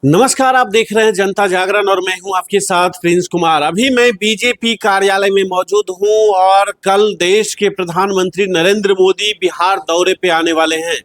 नमस्कार, आप देख रहे हैं जनता जागरण और मैं हूं आपके साथ प्रिंस कुमार। अभी मैं बीजेपी कार्यालय में मौजूद हूं और कल देश के प्रधानमंत्री नरेंद्र मोदी बिहार दौरे पे आने वाले हैं।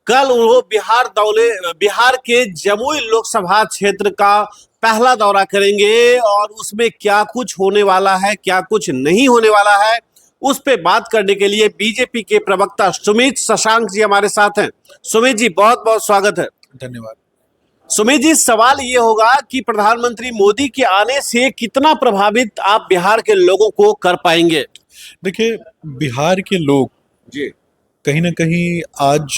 कल वो बिहार के जमुई लोकसभा क्षेत्र का पहला दौरा करेंगे और उसमें क्या कुछ होने वाला है, क्या कुछ नहीं होने वाला है, उस पे बात करने के लिए बीजेपी के प्रवक्ता सुमित शशांक जी हमारे साथ हैं। सुमित जी, बहुत बहुत स्वागत है। धन्यवाद। सुमित जी, सवाल ये होगा कि प्रधानमंत्री मोदी के आने से कितना प्रभावित आप बिहार के लोगों को कर पाएंगे? देखिए, बिहार के लोग जी कहीं ना कहीं आज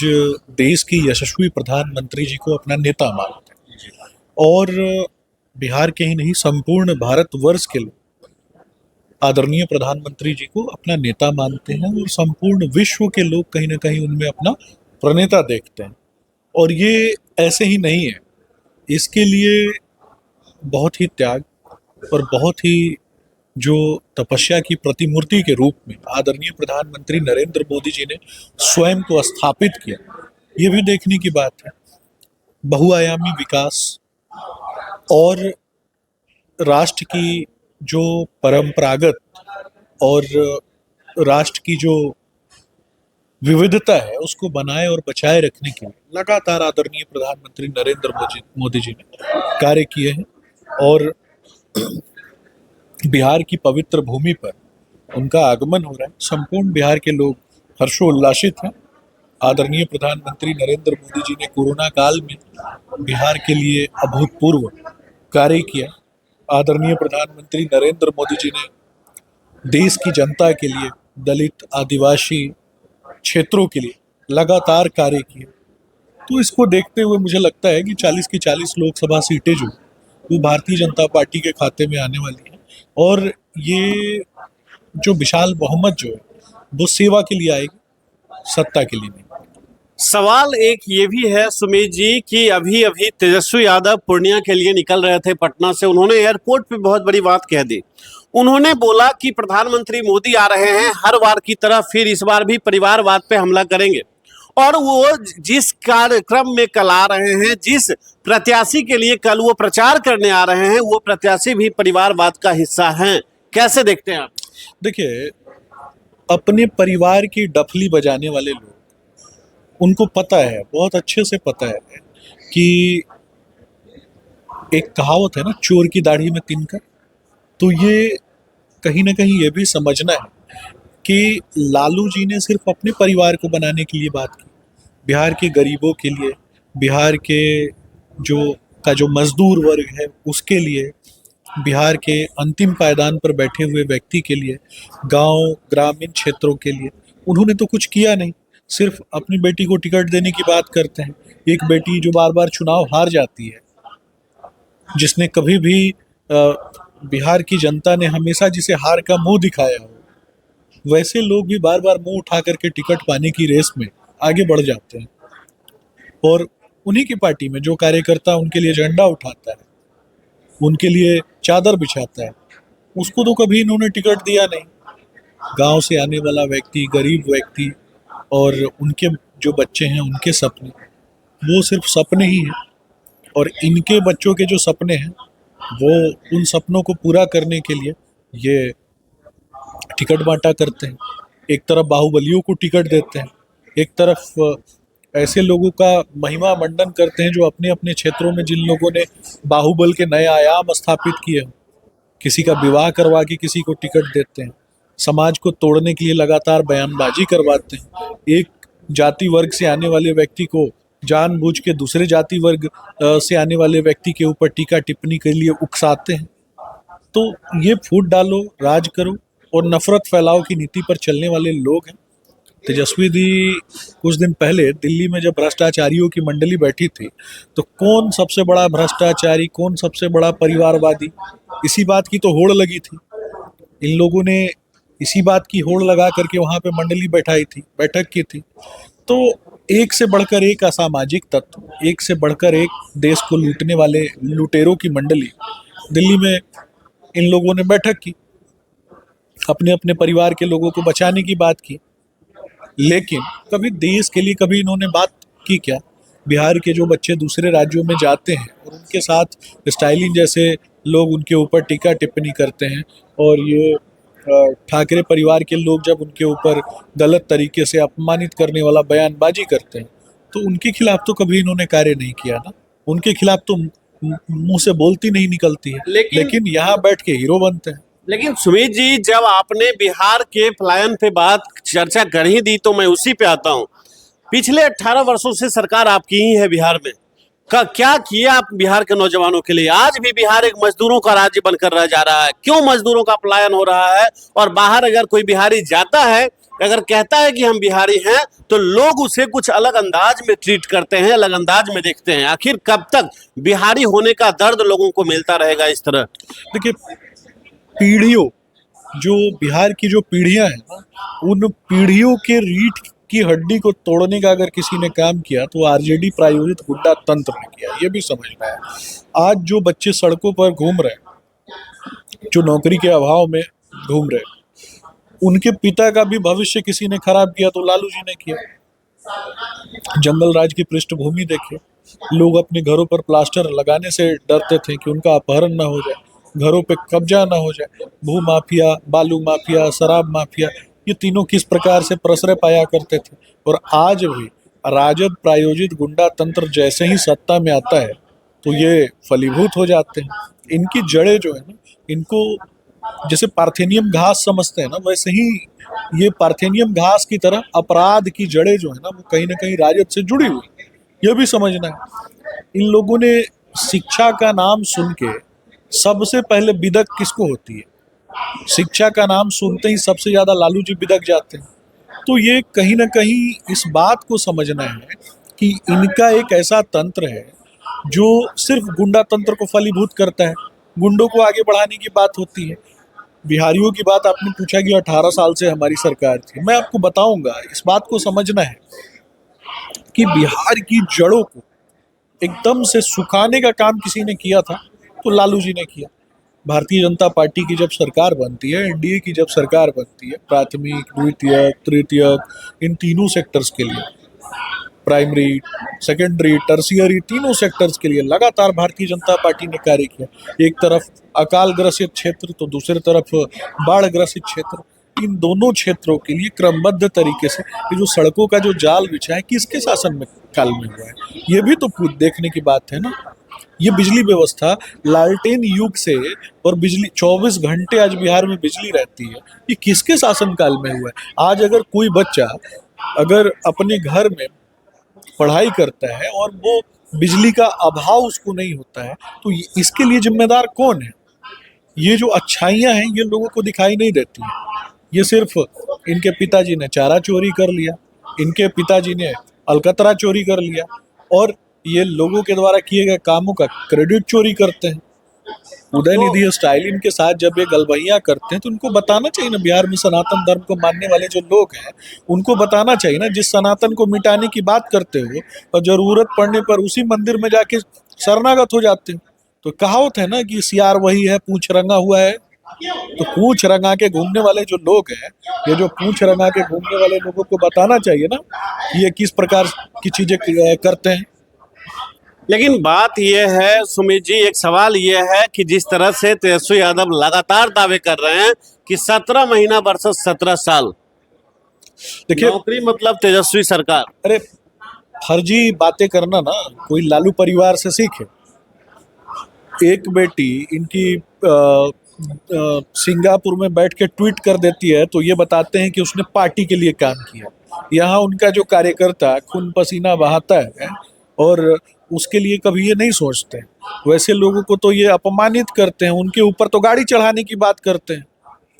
देश की यशस्वी प्रधानमंत्री जी को अपना नेता मानते हैं और बिहार के ही नहीं संपूर्ण भारतवर्ष के लोग आदरणीय प्रधानमंत्री जी को अपना नेता मानते हैं और संपूर्ण विश्व के लोग कहीं ना कहीं उनमें अपना प्रणेता देखते हैं। और ये ऐसे ही नहीं है, इसके लिए बहुत ही त्याग और बहुत ही जो तपस्या की प्रतिमूर्ति के रूप में आदरणीय प्रधानमंत्री नरेंद्र मोदी जी ने स्वयं को स्थापित किया, ये भी देखने की बात है। बहुआयामी विकास और राष्ट्र की जो परंपरागत और राष्ट्र की जो विविधता है उसको बनाए और बचाए रखने के लिए लगातार आदरणीय प्रधानमंत्री नरेंद्र मोदी जी ने कार्य किए हैं और बिहार की पवित्र भूमि पर उनका आगमन हो रहा है। संपूर्ण बिहार के लोग हर्षोल्लासित हैं। आदरणीय प्रधानमंत्री नरेंद्र मोदी जी ने कोरोना काल में बिहार के लिए अभूतपूर्व कार्य किया। आदरणीय प्रधानमंत्री नरेंद्र मोदी जी ने देश की जनता के लिए, दलित आदिवासी क्षेत्रों के लिए लगातार कार्य किए। तो इसको देखते हुए मुझे लगता है कि 40 की 40 लोकसभा सीटें जो वो भारतीय जनता पार्टी के खाते में आने वाली हैं और ये जो विशाल बहुमत जो है वो सेवा के लिए आएगी, सत्ता के लिए नहीं। सवाल एक ये भी है सुमित जी कि अभी अभी तेजस्वी यादव पूर्णिया के लिए निकल रहे थे पटना से। उन्होंने एयरपोर्ट पे बहुत बड़ी बात कह दी। उन्होंने बोला कि प्रधानमंत्री मोदी आ रहे हैं, हर बार की तरह फिर इस बार भी परिवारवाद पे हमला करेंगे। और वो जिस कार्यक्रम में कल आ रहे हैं, जिस प्रत्याशी के लिए कल वो प्रचार करने आ रहे हैं, वो प्रत्याशी भी परिवारवाद का हिस्सा हैं। कैसे देखते हैं आप? देखिए, अपने परिवार की डफली बजाने वाले लोग, उनको पता है, बहुत अच्छे से पता है कि एक कहावत है ना, चोर की दाढ़ी में तिनका। तो ये कहीं ना कहीं ये भी समझना है कि लालू जी ने सिर्फ अपने परिवार को बनाने के लिए बात की। बिहार के गरीबों के लिए, बिहार के जो मजदूर वर्ग है उसके लिए, बिहार के अंतिम पायदान पर बैठे हुए व्यक्ति के लिए, गांव ग्रामीण क्षेत्रों के लिए उन्होंने तो कुछ किया नहीं। सिर्फ अपनी बेटी को टिकट देने की बात करते हैं। एक बेटी जो बार बार चुनाव हार जाती है, जिसने कभी भी बिहार की जनता ने हमेशा जिसे हार का मुंह दिखाया हो, वैसे लोग भी बार बार मुंह उठा करके टिकट पाने की रेस में आगे बढ़ जाते हैं। और उन्हीं की पार्टी में जो कार्यकर्ता उनके लिए झंडा उठाता है, उनके लिए चादर बिछाता है, उसको तो कभी इन्होंने टिकट दिया नहीं। गांव से आने वाला व्यक्ति, गरीब व्यक्ति और उनके जो बच्चे हैं, उनके सपने, वो सिर्फ सपने ही हैं। और इनके बच्चों के जो सपने हैं, वो उन सपनों को पूरा करने के लिए ये टिकट बांटा करते हैं। एक तरफ बाहुबलियों को टिकट देते हैं, एक तरफ ऐसे लोगों का महिमा मंडन करते हैं जो अपने अपने क्षेत्रों में, जिन लोगों ने बाहुबल के नए आयाम स्थापित किए हों, किसी का विवाह करवा के किसी को टिकट देते हैं। समाज को तोड़ने के लिए लगातार बयानबाजी करवाते हैं। एक जाति वर्ग से आने वाले व्यक्ति को जानबूझ के दूसरे जाति वर्ग से आने वाले व्यक्ति के ऊपर टीका टिप्पणी के लिए उकसाते हैं। तो ये फूट डालो, राज करो और नफरत फैलाओ की नीति पर चलने वाले लोग हैं। तेजस्वी दी कुछ दिन पहले दिल्ली में जब भ्रष्टाचारियों की मंडली बैठी थी, तो कौन सबसे बड़ा भ्रष्टाचारी, कौन सबसे बड़ा परिवारवादी, इसी बात की तो होड़ लगी थी। इन लोगों ने इसी बात की होड़ लगा करके वहां पे मंडली बैठक की थी। तो एक से बढ़कर एक असामाजिक तत्व, एक से बढ़कर एक देश को लूटने वाले लुटेरों की मंडली दिल्ली में इन लोगों ने बैठक की, अपने अपने परिवार के लोगों को बचाने की बात की। लेकिन कभी देश के लिए कभी इन्होंने बात की क्या? बिहार के जो बच्चे दूसरे राज्यों में जाते हैं और उनके साथ स्टाइलिन जैसे लोग उनके ऊपर टीका टिप्पणी करते हैं, और ये ठाकरे परिवार के लोग जब उनके ऊपर गलत तरीके से अपमानित करने वाला बयानबाजी करते हैं, तो उनके खिलाफ तो कभी इन्होंने कार्य नहीं किया ना। उनके खिलाफ तो मुंह से बोलती नहीं निकलती है, लेकिन यहाँ बैठ के हीरो बनते हैं। लेकिन सुमित जी, जब आपने बिहार के पलायन पे बात चर्चा कर ही दी तो मैं उसी पे आता हूँ। पिछले 18 वर्षों से सरकार आपकी ही है बिहार में। क्या किया आप बिहार के नौजवानों के लिए? आज भी बिहार एक मजदूरों का राज्य बनकर रह जा रहा है। क्यों मजदूरों का पलायन हो रहा है? और बाहर अगर कोई बिहारी जाता है, अगर कहता है कि हम बिहारी हैं, तो लोग उसे कुछ अलग अंदाज में ट्रीट करते हैं, अलग अंदाज में देखते हैं। आखिर कब तक बिहारी होने का दर्द लोगों को मिलता रहेगा इस तरह? देखिए, पीढ़ियों, जो बिहार की जो पीढ़ियां हैं ना, उन पीढ़ियों के रीढ़ की हड्डी को तोड़ने का अगर किसी ने काम किया तो आरजेडी प्रायोजित गुंडा तंत्र ने किया, ये भी समझना है। आज जो बच्चे सड़कों पर घूम रहे हैं, जो नौकरी के अभाव में घूम रहे हैं, उनके पिता का भी भविष्य किसी ने खराब किया तो लालू जी ने किया। जंगल राज की पृष्ठभूमि देखिए, लोग अपने घरों पर प्लास्टर लगाने से डरते थे कि उनका अपहरण ना हो जाए, घरों पे कब्जा ना हो जाए। भू माफिया, बालू माफिया, शराब माफिया, ये तीनों किस प्रकार से प्रश्रय पाया करते थे। और आज भी राजद प्रायोजित गुंडा तंत्र जैसे ही सत्ता में आता है तो ये फलीभूत हो जाते हैं। इनकी जड़ें जो है ना, इनको जैसे पार्थेनियम घास समझते हैं ना, वैसे ही ये पार्थेनियम घास की तरह अपराध की जड़ें जो है ना, वो कहीं ना कहीं राजद से जुड़ी हुई, ये भी समझना है। इन लोगों ने शिक्षा का नाम सुन के, सबसे पहले बिदक किसको होती है? शिक्षा का नाम सुनते ही सबसे ज्यादा लालू जी बिदक जाते हैं। तो ये कहीं ना कहीं इस बात को समझना है कि इनका एक ऐसा तंत्र है जो सिर्फ गुंडा तंत्र को फलीभूत करता है, गुंडों को आगे बढ़ाने की बात होती है। बिहारियों की बात आपने पूछा कि 18 साल से हमारी सरकार थी। मैं आपको बताऊंगा, इस बात को समझना है कि बिहार की जड़ों को एकदम से सुखाने का काम किसी ने किया था तो लालू जी ने किया। भारतीय जनता पार्टी की जब सरकार बनती है, एनडीए की जब सरकार बनती है, प्राथमिक, द्वितीयक, तृतीयक, इन तीनों सेक्टर्स के लिए, प्राइमरी, सेकेंडरी, टर्शियरी, तीनों सेक्टर्स के लिए लगातार भारतीय जनता पार्टी ने कार्य किया। एक तरफ अकाल ग्रसित क्षेत्र तो दूसरी तरफ बाढ़ ग्रसित क्षेत्र, इन दोनों क्षेत्रों के लिए क्रमबद्ध तरीके से ये जो सड़कों का जो जाल बिछा है, किसके शासन में काल में हुआ है, ये भी तो देखने की बात है ना। ये बिजली व्यवस्था लालटेन युग से, और बिजली 24 घंटे आज बिहार में बिजली रहती है, ये किसके शासनकाल में हुआ है? आज अगर कोई बच्चा अगर अपने घर में पढ़ाई करता है और वो बिजली का अभाव उसको नहीं होता है, तो इसके लिए जिम्मेदार कौन है? ये जो अच्छाइयां हैं ये लोगों को दिखाई नहीं देती हैं। ये सिर्फ इनके पिताजी ने चारा चोरी कर लिया, इनके पिताजी ने अलकतरा चोरी कर लिया, और ये लोगों के द्वारा किए गए कामों का क्रेडिट चोरी करते हैं। उदयनिधि स्टालिन के साथ जब ये गलबहियां करते हैं तो उनको बताना चाहिए ना, बिहार में सनातन धर्म को मानने वाले जो लोग हैं उनको बताना चाहिए ना, जिस सनातन को मिटाने की बात करते हो और जरूरत पड़ने पर उसी मंदिर में जाके शरणागत हो जाते हो। तो कहावत है ना कि सियार वही है पूंछ रंगा हुआ है। तो पूंछ रंगा के घूमने वाले जो लोग हैं, ये जो पूंछ रंगा के घूमने वाले लोगों को बताना चाहिए ना कि ये किस प्रकार की चीजें करते हैं। लेकिन बात यह है सुमित जी, एक सवाल यह है कि जिस तरह से तेजस्वी यादव लगातार दावे कर रहे हैं कि 17 महीना वर्सेस 17 साल, देखिए नौकरी मतलब तेजस्वी सरकार। अरे फर्जी बातें करना ना कोई लालू परिवार से सीखे। एक बेटी इनकी सिंगापुर में बैठ के ट्वीट कर देती है तो ये बताते हैं कि उसने पार्टी के लिए काम किया। यहाँ उनका जो कार्यकर्ता खून पसीना बहाता है और उसके लिए कभी ये नहीं सोचते। वैसे लोगों को तो ये अपमानित करते हैं, उनके ऊपर तो गाड़ी चढ़ाने की बात करते हैं।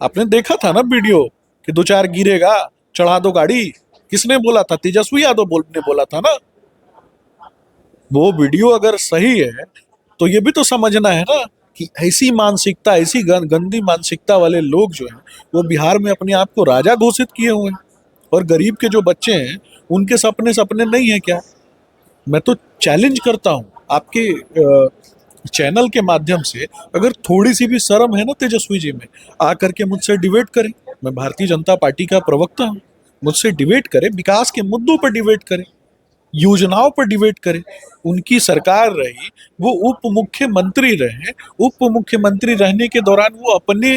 आपने देखा था ना वीडियो कि 2-4 गिरेगा, चढ़ा दो गाड़ी। किसने बोला था? तेजस्वी यादव ने बोला था ना। वो वीडियो अगर सही है तो ये भी तो समझना है ना कि ऐसी मानसिकता, ऐसी गंदी मानसिकता वाले लोग जो हैं वो बिहार में अपने आप को राजा घोषित किए हुए हैं, और गरीब के जो बच्चे हैं उनके सपने नहीं है क्या? मैं तो चैलेंज करता हूं आपके चैनल के माध्यम से, अगर थोड़ी सी भी शर्म है ना तेजस्वी जी में, आकर के मुझसे डिबेट करें। मैं भारतीय जनता पार्टी का प्रवक्ता हूं, मुझसे डिबेट करें, विकास के मुद्दों पर डिबेट करें। योजनाओं पर डिबेट करें। उनकी सरकार रही, वो उप मुख्यमंत्री रहे, उप मुख्यमंत्री रहने के दौरान वो अपने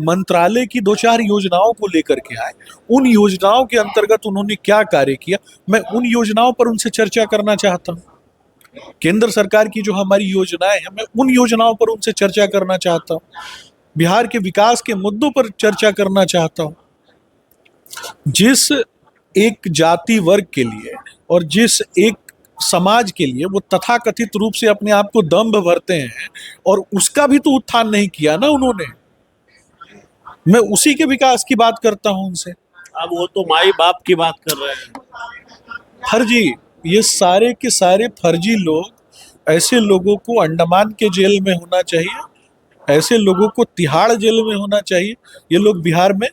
मंत्रालय की 2-4 योजनाओं को लेकर के आए। उन योजनाओं के अंतर्गत उन्होंने क्या कार्य किया, मैं उन योजनाओं पर उनसे चर्चा करना चाहता हूँ। केंद्र सरकार की जो हमारी योजनाएं हैं, मैं उन योजनाओं पर उनसे चर्चा करना चाहता हूँ। बिहार के विकास के मुद्दों पर चर्चा करना चाहता हूँ। जिस एक जाति वर्ग के लिए और जिस एक समाज के लिए वो तथाकथित रूप से अपने आप को दंभ भरते हैं, और उसका भी तो उत्थान नहीं किया ना उन्होंने। मैं उसी के विकास की बात करता हूं उनसे। अब वो तो माई बाप की बात कर रहे हैं। फर्जी, ये सारे के सारे फर्जी लोग, ऐसे लोगों को अंडमान के जेल में होना चाहिए, ऐसे लोगों को तिहाड़ जेल में होना चाहिए। ये लोग बिहार में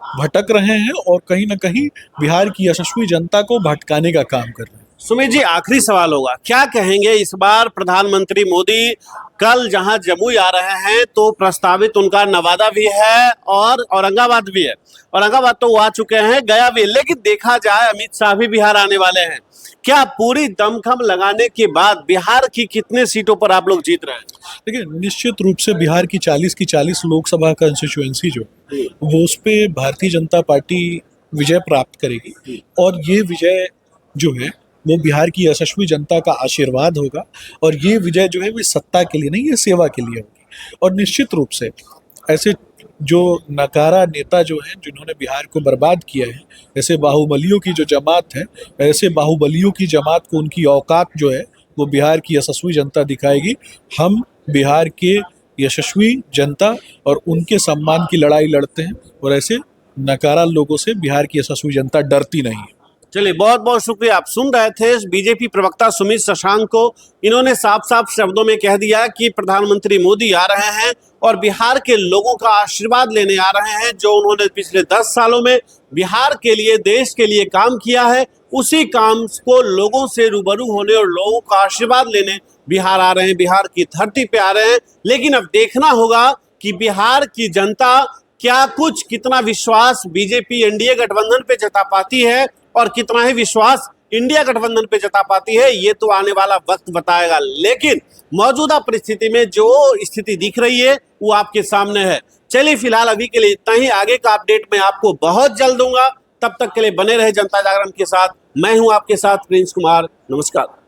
भटक रहे हैं और कहीं ना कहीं बिहार की यशस्वी जनता को भटकाने का काम कर रहे हैं। सुमित जी, आखिरी सवाल होगा, क्या कहेंगे इस बार प्रधानमंत्री मोदी कल जहां जमुई आ रहे हैं तो प्रस्तावित उनका नवादा भी है और औरंगाबाद भी है। औरंगाबाद तो वो आ चुके हैं, गया भी, लेकिन देखा जाए अमित शाह भी बिहार आने वाले हैं। क्या पूरी दमखम लगाने के बाद बिहार की कितने सीटों पर आप लोग जीत रहे हैं? देखिए, निश्चित रूप से बिहार की 40 की 40 लोकसभा कंस्टिट्यूएंसी जो वो उस पे भारतीय जनता पार्टी विजय प्राप्त करेगी, और ये विजय जो है वो बिहार की यशस्वी जनता का आशीर्वाद होगा। और ये विजय जो है वो सत्ता के लिए नहीं, ये सेवा के लिए होगी। और निश्चित रूप से ऐसे जो नकारा नेता जो हैं, जिन्होंने बिहार को बर्बाद किया है, ऐसे बाहुबलियों की जो जमात है, ऐसे बाहुबलियों की जमात को उनकी औकात जो है वो बिहार की यशस्वी जनता दिखाएगी। हम बिहार के यशस्वी जनता और उनके सम्मान की लड़ाई लड़ते हैं, और ऐसे नकारा लोगों से बिहार की यशस्वी जनता डरती नहीं है। चलिए, बहुत बहुत शुक्रिया। आप सुन रहे थे बीजेपी प्रवक्ता सुमित शशांक को। इन्होंने साफ साफ शब्दों में कह दिया कि प्रधानमंत्री मोदी आ रहे हैं और बिहार के लोगों का आशीर्वाद लेने आ रहे हैं। जो उन्होंने पिछले 10 सालों में बिहार के लिए, देश के लिए काम किया है, उसी काम को लोगों से रूबरू होने और लोगों का आशीर्वाद लेने बिहार आ रहे हैं, बिहार की धरती पे आ रहे हैं। लेकिन अब देखना होगा कि बिहार की जनता क्या कुछ, कितना विश्वास बीजेपी एनडीए गठबंधन पे जता पाती है और कितना ही विश्वास इंडिया गठबंधन पे जता पाती है, ये तो आने वाला वक्त बताएगा। लेकिन मौजूदा परिस्थिति में जो स्थिति दिख रही है वो आपके सामने है। चलिए, फिलहाल अभी के लिए इतना ही। आगे का अपडेट मैं आपको बहुत जल्द दूंगा। तब तक के लिए बने रहे जनता जागरण के साथ। मैं हूं आपके साथ प्रिंस कुमार। नमस्कार।